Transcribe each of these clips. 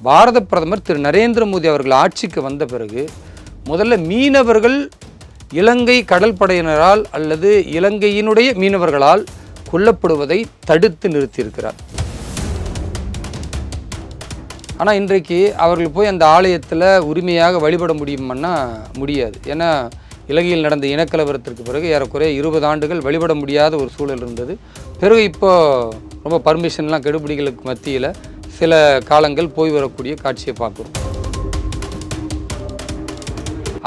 பாரத பிரதமர் திரு நரேந்திர மோடி அவர்கள் ஆட்சிக்கு வந்த பிறகு முதல்ல மீனவர்கள் இலங்கை கடல் படையினரால் அல்லது இலங்கையினுடைய மீனவர்களால் கொல்லப்படுவதை தடுத்து நிறுத்தியிருக்கிறார். ஆனால் இன்றைக்கு அவர்கள் போய் அந்த ஆலயத்தில் உரிமையாக வழிபட முடியுமான்னா முடியாது. ஏன்னா இலங்கையில் நடந்த இனக்கலவரத்திற்கு பிறகு ஏறக்குறைய 20 ஆண்டுகள் வழிபட முடியாத ஒரு சூழல் இருந்தது. பிறகு இப்போது ரொம்ப பர்மிஷன்லாம் கெடுபிடிகளுக்கு மத்தியில் சில காலங்கள் போய் வரக்கூடிய காட்சியை பார்க்குறோம்.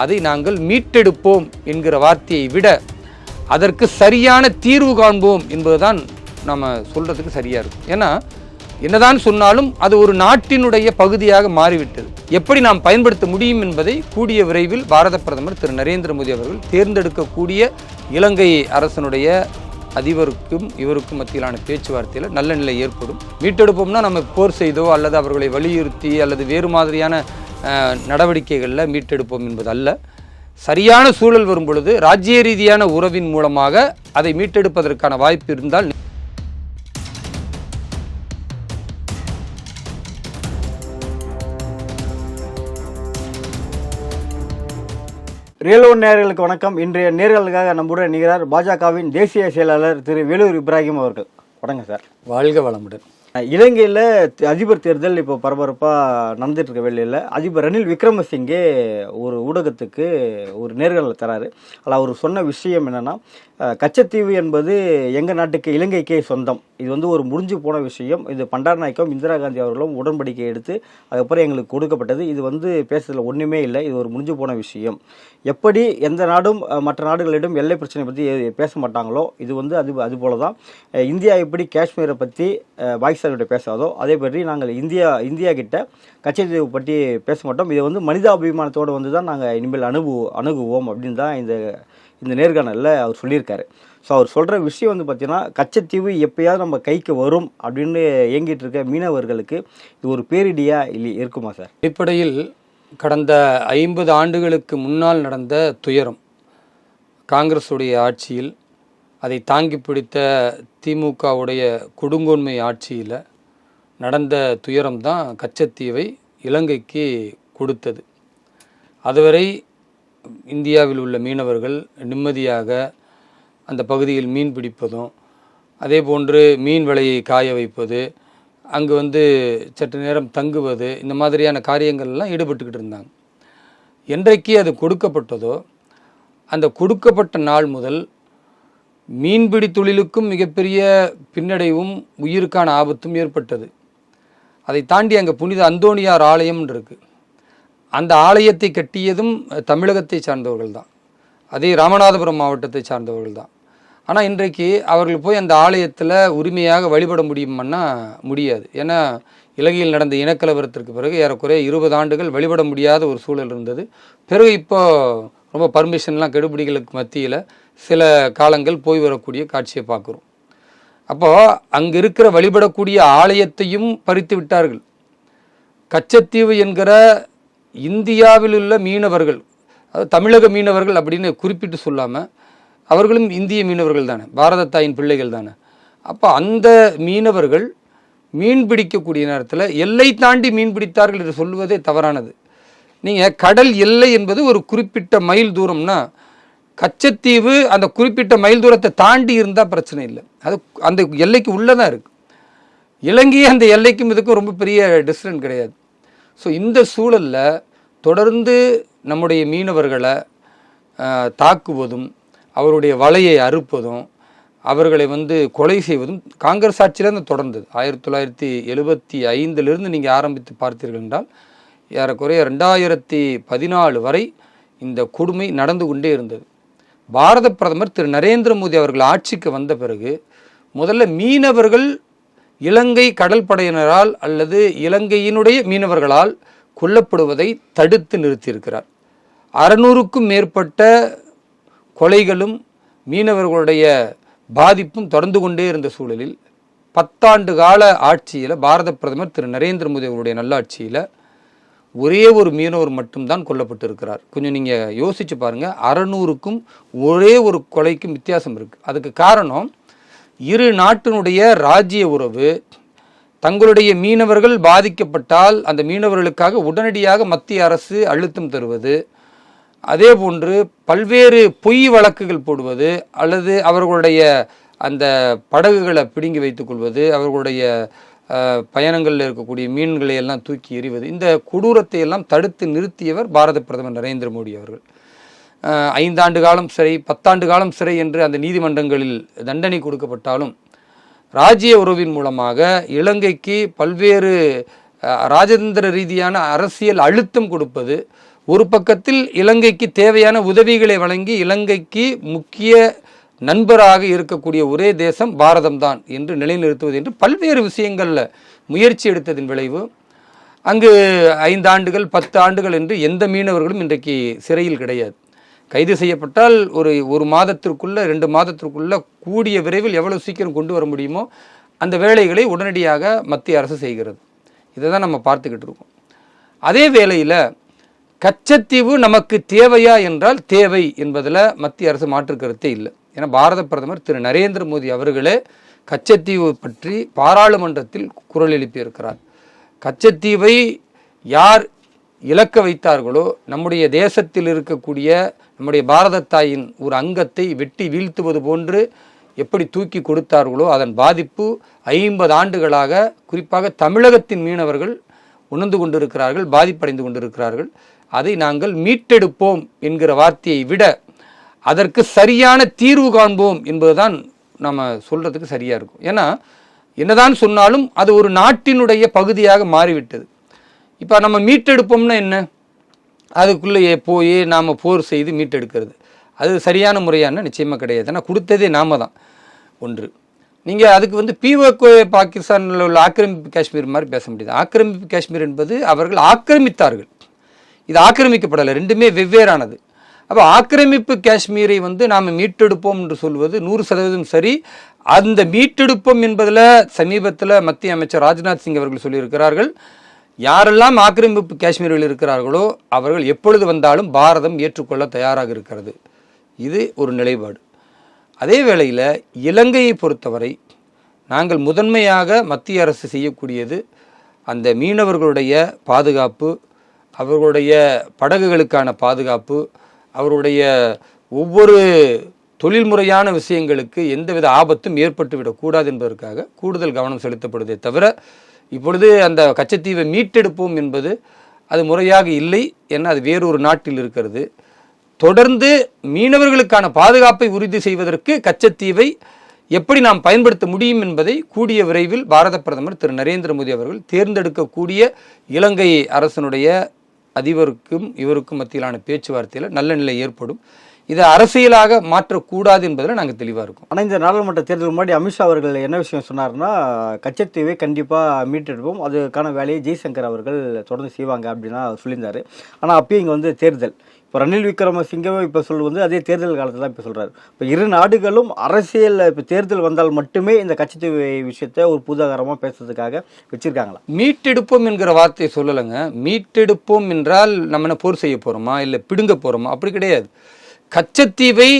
அதை நாங்கள் மீட்டெடுப்போம் என்கிற வார்த்தையை விட அதற்கு சரியான தீர்வு காண்போம் என்பதுதான் நம்ம சொல்கிறதுக்கு சரியாக இருக்கும். ஏன்னா என்னதான் சொன்னாலும் அது ஒரு நாட்டினுடைய பகுதியாக மாறிவிட்டது. எப்படி நாம் பயன்படுத்த முடியும் என்பதை கூடிய விரைவில் பாரத பிரதமர் திரு நரேந்திர மோடி அவர்கள் தேர்ந்தெடுக்கக்கூடிய இலங்கை அரசனுடைய அதிபருக்கும் இவருக்கும் மத்தியிலான பேச்சுவார்த்தையில் நல்ல நிலை ஏற்படும். மீட்டெடுப்போம்னா நம்ம போர் செய்தோ அல்லது அவர்களை வலியுறுத்தி அல்லது வேறு மாதிரியான நடவடிக்கைகளில் மீட்டெடுப்போம் என்பது அல்ல. சரியான சூழல் வரும் பொழுது ராஜ்ய ரீதியான உறவின் மூலமாக அதை மீட்டெடுப்பதற்கான வாய்ப்பு இருந்தால் ரியல் ஒன் நேயர்களுக்கு வணக்கம். இன்றைய நேயர்களுக்காக நம்முடன் நிகழார் பாஜகவின் தேசிய செயலாளர் திரு வேலூர் இப்ராஹிம் அவர்கள். வணக்கம் சார். வாழ்க வளமுடன். இலங்கையில் அதிபர் தேர்தல் இப்போ பரபரப்பாக நடந்துட்டு இருக்க வேலையில் அதிபர் ரணில் விக்ரமசிங்கே ஒரு ஊடகத்துக்கு ஒரு நேர்காணல் தராரு. அதில் அவர் சொன்ன விஷயம் என்னென்னா, கச்சத்தீவு என்பது எங்கள் நாட்டுக்கு இலங்கைக்கே சொந்தம். இது வந்து ஒரு முடிஞ்சு போன விஷயம். இது பண்டாரநாயக்கம் இந்திரா காந்தி அவர்களும் உடன்படிக்கை எடுத்து அதுக்கப்புறம் எங்களுக்கு கொடுக்கப்பட்டது. இது வந்து பேசுறதுல ஒன்றுமே இல்லை. இது ஒரு முடிஞ்சு போன விஷயம். எப்படி எந்த நாடும் மற்ற நாடுகளிடம் எல்லை பிரச்சனை பற்றி பேச மாட்டாங்களோ இது வந்து அது போல தான் இந்தியா எப்படி காஷ்மீரை பற்றி பாகிஸ்தான்கிட்ட பேசாதோ அதே பற்றி நாங்கள் இந்தியா கிட்ட கச்சத்தீவு பற்றி பேச மாட்டோம். இதை வந்து மனிதாபிமானத்தோடு வந்து தான் நாங்கள் இனிமேல் அணுகுவோம் அப்படின்னு தான் இந்த நேர்காணலில் அவர் சொல்லியிருக்காரு. ஸோ அவர் சொல்கிற விஷயம் வந்து பார்த்திங்கன்னா, கச்சத்தீவு எப்பயாவது நம்ம கைக்கு வரும் அப்படின்னு இயங்கிட்டு இருக்க மீனவர்களுக்கு இது ஒரு பேரிடியாக இருக்குமா சார்? அடிப்படையில் கடந்த 50 ஆண்டுகளுக்கு முன்னால் நடந்த துயரம், காங்கிரஸுடைய ஆட்சியில் அதை தாங்கி பிடித்த திமுகவுடைய கொடுங்கோன்மை ஆட்சியில் நடந்த துயரம் தான் கச்சத்தீவை இலங்கைக்கு கொடுத்தது. அதுவரை இந்தியாவில் உள்ள மீனவர்கள் நிம்மதியாக அந்த பகுதியில் மீன் பிடிப்பதும் அதே போன்று மீன் விலையை காய வைப்பது, அங்கு வந்து சற்று நேரம் தங்குவது, இந்த மாதிரியான காரியங்கள்லாம் ஈடுபட்டுக்கிட்டு இருந்தாங்க. என்றைக்கு அது கொடுக்கப்பட்டதோ அந்த கொடுக்கப்பட்ட நாள் முதல் மீன்பிடி தொழிலுக்கும் மிகப்பெரிய பின்னடைவும் உயிருக்கான ஆபத்தும் ஏற்பட்டது. அதை தாண்டி அங்கே புனித அந்தோணியார் ஆலயம் இருக்குது. அந்த ஆலயத்தை கட்டியதும் தமிழகத்தை சார்ந்தவர்கள் தான், அதே ராமநாதபுரம் மாவட்டத்தை சார்ந்தவர்கள் தான். ஆனால் இன்றைக்கு அவர்கள் போய் அந்த ஆலயத்தில் உரிமையாக வழிபட முடியுமான்னா முடியாது. ஏன்னா இலங்கையில் நடந்த இனக்கலவரத்திற்கு பிறகு ஏறக்குறைய 20 ஆண்டுகள் வழிபட முடியாத ஒரு சூழல் இருந்தது. பிறகு இப்போது ரொம்ப பர்மிஷன்லாம் கெடுபிடிகளுக்கு மத்தியில் சில காலங்கள் போய் வரக்கூடிய காட்சியை பார்க்குறோம். அப்போது அங்கே இருக்கிற வழிபடக்கூடிய ஆலயத்தையும் பறித்து விட்டார்கள். கச்சத்தீவு என்கிற இந்தியாவில் உள்ள மீனவர்கள், அதாவது தமிழக மீனவர்கள் அப்படின்னு குறிப்பிட்டு சொல்லாமல் அவர்களும் இந்திய மீனவர்கள் தானே, பாரத தாயின் பிள்ளைகள் தானே. அப்போ அந்த மீனவர்கள் மீன் பிடிக்கக்கூடிய நேரத்தில் எல்லை தாண்டி மீன் பிடித்தார்கள் என்று சொல்லுவதே தவறானது. நீங்கள் கடல் எல்லை என்பது ஒரு குறிப்பிட்ட மைல் தூரம்னா கச்சத்தீவு அந்த குறிப்பிட்ட மைல் தூரத்தை தாண்டி இருந்தால் பிரச்சனை இல்லை, அது அந்த எல்லைக்கு உள்ளே தான் இருக்குது. இலங்கையே அந்த எல்லைக்கும் இதுக்கும் ரொம்ப பெரிய டிஸ்டன்ஸ் கிடையாது. ஸோ இந்த சூழலில் தொடர்ந்து நம்முடைய மீனவர்களை தாக்குவதும் அவருடைய வலையை அறுப்பதும் அவர்களை வந்து கொலை செய்வதும் காங்கிரஸ் ஆட்சியிலேருந்து தொடர்ந்தது. 1975 நீங்கள் ஆரம்பித்து பார்த்தீர்கள் என்றால் ஏறக்குறைய 2014 வரை இந்த கொடுமை நடந்து கொண்டே இருந்தது. பாரத பிரதமர் திரு நரேந்திர மோடி அவர்கள் ஆட்சிக்கு வந்த பிறகு முதல்ல மீனவர்கள் இலங்கை கடல் படையினரால் அல்லது இலங்கையினுடைய மீனவர்களால் கொல்லப்படுவதை தடுத்து நிறுத்தியிருக்கிறார். 600க்கும் மேற்பட்ட கொலைகளும் மீனவர்களுடைய பாதிப்பும் தொடர்ந்து கொண்டே இருந்த சூழலில் 10 ஆண்டு கால ஆட்சியில் பாரத பிரதமர் திரு நரேந்திர மோடி அவருடைய நல்லாட்சியில் ஒரே ஒரு மீனவர் மட்டும்தான் கொல்லப்பட்டிருக்கிறார். கொஞ்சம் நீங்கள் யோசித்து பாருங்கள், 600க்கும் ஒரே ஒரு கொலைக்கும் வித்தியாசம் இருக்குது. அதுக்கு காரணம் இரு நாட்டினுடைய ராஜ்ய உறவு தங்களுடைய மீனவர்கள் பாதிக்கப்பட்டால் அந்த மீனவர்களுக்காக உடனடியாக மத்திய அரசு அழுத்தம் தருவது, அதே போன்று பல்வேறு பொய் வழக்குகள் போடுவது, அல்லது அவர்களுடைய அந்த படகுகளை பிடுங்கி வைத்துக் கொள்வது, அவர்களுடைய பயணங்களில் இருக்கக்கூடிய மீன்களை எல்லாம் தூக்கி எறிவது, இந்த கொடூரத்தை எல்லாம் தடுத்து நிறுத்தியவர் பாரத பிரதமர் நரேந்திர மோடி அவர்கள். 5 ஆண்டு காலம் சிறை, 10 ஆண்டு காலம் சிறை என்று அந்த நீதிமன்றங்களில் தண்டனை கொடுக்கப்பட்டாலும் ராஜ்ய உறவின் மூலமாக இலங்கைக்கு பல்வேறு ராஜதந்திர ரீதியான அரசியல் அழுத்தம் கொடுப்பது, ஒரு பக்கத்தில் இலங்கைக்கு தேவையான உதவிகளை வழங்கி இலங்கைக்கு முக்கிய நண்பராக இருக்கக்கூடிய ஒரே தேசம் பாரதம்தான் என்று நிலைநிறுத்துவது என்று பல்வேறு விஷயங்களில் முயற்சி எடுத்ததின் விளைவு அங்கு 5 ஆண்டுகள் 10 ஆண்டுகள் என்று எந்த மீனவர்களும் இன்றைக்கு சிறையில் கிடையாது. கைது செய்யப்பட்டால் ஒரு மாதத்திற்குள்ள 2 மாதத்திற்குள்ள கூடிய விரைவில் எவ்வளவு சீக்கிரம் கொண்டு வர முடியுமோ அந்த வேலைகளை உடனடியாக மத்திய அரசு செய்கிறது. இதை தான் நம்ம பார்த்துக்கிட்டு இருக்கோம். அதே வேளையில் கச்சத்தீவு நமக்கு தேவையா என்றால் தேவை என்பதில் மத்திய அரசு மாற்று கருத்தே இல்லை. ஏன்னா பாரத பிரதமர் திரு நரேந்திர மோடி அவர்களே கச்சத்தீவு பற்றி பாராளுமன்றத்தில் குரல் எழுப்பியிருக்கிறார். கச்சத்தீவை யார் இலக்க வைத்தார்களோ, நம்முடைய தேசத்தில் இருக்கக்கூடிய நம்முடைய பாரத தாயின் ஒரு அங்கத்தை வெட்டி வீழ்த்துவது போன்று எப்படி தூக்கி கொடுத்தார்களோ அதன் பாதிப்பு 50 ஆண்டுகளாக குறிப்பாக தமிழகத்தின் மீனவர்கள் உணர்ந்து கொண்டிருக்கிறார்கள், பாதிப்படைந்து கொண்டிருக்கிறார்கள். அதை நாங்கள் மீட்டெடுப்போம் என்கிற வார்த்தையை விட அதற்கு சரியான தீர்வு காண்போம் என்பதுதான் நம்ம சொல்கிறதுக்கு சரியாக இருக்கும். ஏன்னா என்னதான் சொன்னாலும் அது ஒரு நாட்டினுடைய பகுதியாக மாறிவிட்டது. இப்போ நம்ம மீட்டெடுப்போம்னா என்ன, அதுக்குள்ளே போய் நாம் போர் செய்து மீட்டெடுக்கிறது அது சரியான முறையான நிச்சயமாக கிடையாது. ஏன்னா கொடுத்ததே நாம தான். ஒன்று, நீங்கள் அதுக்கு பிஓகே பாகிஸ்தானில் உள்ள ஆக்கிரமிப்பு காஷ்மீர் மாதிரி பேச முடியாது. ஆக்கிரமிப்பு காஷ்மீர் என்பது அவர்கள் ஆக்கிரமித்தார்கள், இது ஆக்கிரமிக்கப்படலை, ரெண்டுமே வெவ்வேறானது. அப்போ ஆக்கிரமிப்பு காஷ்மீரை நாம் மீட்டெடுப்போம் என்று சொல்வது 100% சரி. அந்த மீட்டெடுப்போம் என்பதில் சமீபத்தில் மத்திய அமைச்சர் ராஜ்நாத் சிங் அவர்கள் சொல்லியிருக்கிறார்கள், யாரெல்லாம் ஆக்கிரமிப்பு காஷ்மீரில் இருக்கிறார்களோ அவர்கள் எப்பொழுது வந்தாலும் பாரதம் ஏற்றுக்கொள்ள தயாராக இருக்கிறது. இது ஒரு நிலைப்பாடு. அதே வேளையில் இலங்கையை பொறுத்தவரை நாங்கள் முதன்மையாக மத்திய அரசு செய்யக்கூடியது அந்த மீனவர்களுடைய பாதுகாப்பு, அவர்களுடைய படகுகளுக்கான பாதுகாப்பு, அவருடைய ஒவ்வொரு தொழில்முறையான விஷயங்களுக்கு எந்தவித ஆபத்தும் ஏற்பட்டுவிடக்கூடாது என்பதற்காக கூடுதல் கவனம் செலுத்தப்படுவதே தவிர இப்பொழுது அந்த கச்சத்தீவை மீட்டெடுப்போம் என்பது அது முறையாக இல்லை. ஏன்னா அது வேறொரு நாட்டில் இருக்கிறது. தொடர்ந்து மீனவர்களுக்கான பாதுகாப்பை உறுதி செய்வதற்கு கச்சத்தீவை எப்படி நாம் பயன்படுத்த முடியும் என்பதை கூடிய விரைவில் பாரத பிரதமர் திரு நரேந்திர மோடி அவர்கள் தேர்ந்தெடுக்கக்கூடிய இலங்கை அரசனுடைய அதிபருக்கும் இவருக்கும் மத்தியிலான பேச்சுவார்த்தையில் நல்ல நிலை ஏற்படும். இதை அரசியலாக மாற்றக்கூடாது என்பதில் நாங்கள் தெளிவாக இருக்கோம். ஆனால் இந்த நாடாளுமன்ற தேர்தல் முன்னாடி அமித்ஷா அவர்கள் என்ன விஷயம் சொன்னார்னா, கச்சத்தீவை கண்டிப்பாக மீட்டெடுப்போம், அதுக்கான வேலையை ஜெய்சங்கர் அவர்கள் தொடர்ந்து செய்வாங்க அப்படின்னா சொல்லியிருந்தார். ஆனால் அப்பயும் இங்கே தேர்தல், இப்போ ரணில் விக்ரமசிங்கவை இப்போ சொல்வது அதே தேர்தல் காலத்தில் தான் இப்போ சொல்கிறார். இப்போ இரு நாடுகளும் அரசியல் இப்போ தேர்தல் வந்தால் மட்டுமே இந்த கச்சத்தீவு விஷயத்தை ஒரு பூதாகரமாக பேசுறதுக்காக வச்சுருக்காங்களா? மீட்டெடுப்போம் என்கிற வார்த்தையை சொல்லலைங்க. மீட்டெடுப்போம் என்றால் நம்ம என்ன போர் செய்ய போகிறோமா, இல்லை பிடுங்க போகிறோமா? அப்படி கிடையாது. கச்சத்தீவை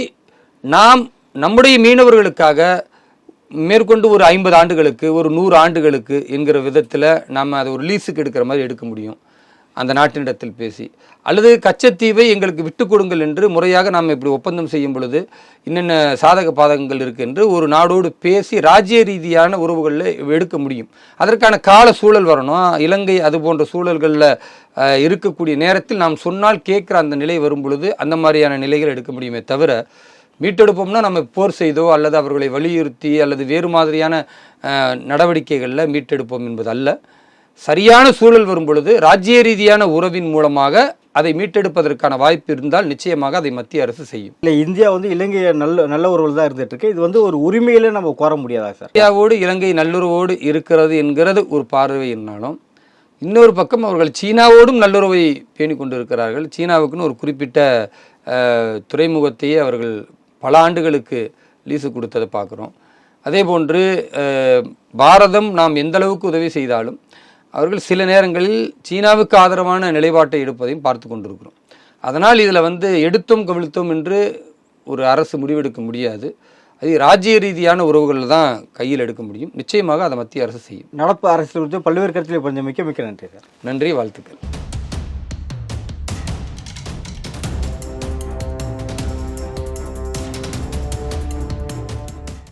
நாம் நம்முடைய மீனவர்களுக்காக மேற்கொண்டு ஒரு 50 ஆண்டுகளுக்கு ஒரு 100 ஆண்டுகளுக்கு என்கிற விதத்தில் நாம் அதை ஒரு லீஸுக்கு எடுக்கிற மாதிரி எடுக்க முடியும் அந்த நாட்டினிடத்தில் பேசி. அல்லது கச்சத்தீவை எங்களுக்கு விட்டு கொடுங்கள் என்று முறையாக நாம் இப்படி ஒப்பந்தம் செய்யும் பொழுது என்னென்ன சாதக பாதகங்கள் இருக்குது என்று ஒரு நாடோடு பேசி ராஜ்ய ரீதியான உறவுகளில் எடுக்க முடியும். அதற்கான கால சூழல் வரணும். இலங்கை அது போன்ற சூழல்களில் இருக்கக்கூடிய நேரத்தில் நாம் சொன்னால் கேட்குற அந்த நிலை வரும் பொழுது அந்த மாதிரியான நிலைகள் எடுக்க முடியுமே தவிர, மீட்டெடுப்போம்னா நம்ம போர் செய்தோ அல்லது அவர்களை வலியுறுத்தி அல்லது வேறு மாதிரியான நடவடிக்கைகளில் மீட்டெடுப்போம் என்பது அல்ல. சரியான சூழல் வரும் பொழுது ராஜ்ய ரீதியான உறவின் மூலமாக அதை மீட்டெடுப்பதற்கான வாய்ப்பு இருந்தால் நிச்சயமாக அதை மத்திய அரசு செய்யும். இல்லை, இந்தியா இலங்கையை நல்ல உறவுகள் தான் இருந்துட்டு இருக்கு. இது ஒரு உரிமையில நம்ம கோர முடியாதா சார்? இந்தியாவோடு இலங்கை நல்லுறவோடு இருக்கிறது என்கிறது ஒரு பார்வை என்னாலும், இன்னொரு பக்கம் அவர்கள் சீனாவோடும் நல்லுறவை பேணி கொண்டு இருக்கிறார்கள். சீனாவுக்குன்னு ஒரு குறிப்பிட்ட துறைமுகத்தையே அவர்கள் பல ஆண்டுகளுக்கு லீஸு கொடுத்ததை பார்க்குறோம். அதே போன்று பாரதம் நாம் எந்த அளவுக்கு உதவி செய்தாலும் அவர்கள் சில நேரங்களில் சீனாவுக்கு ஆதரவான நிலைப்பாட்டை எடுப்பதையும் பார்த்து கொண்டிருக்கிறோம். அதனால் இதில் எடுத்தோம் கவிழ்த்தோம் என்று ஒரு அரசு முடிவெடுக்க முடியாது. அது ராஜ்ய ரீதியான உறவுகளில் தான் கையில் எடுக்க முடியும். நிச்சயமாக அதை மத்திய அரசு செய்யும். நடப்பு அரசியல் குறித்து பல்வேறு கருத்தில் மிக்க நன்றி சார். நன்றி, வாழ்த்துக்கள்.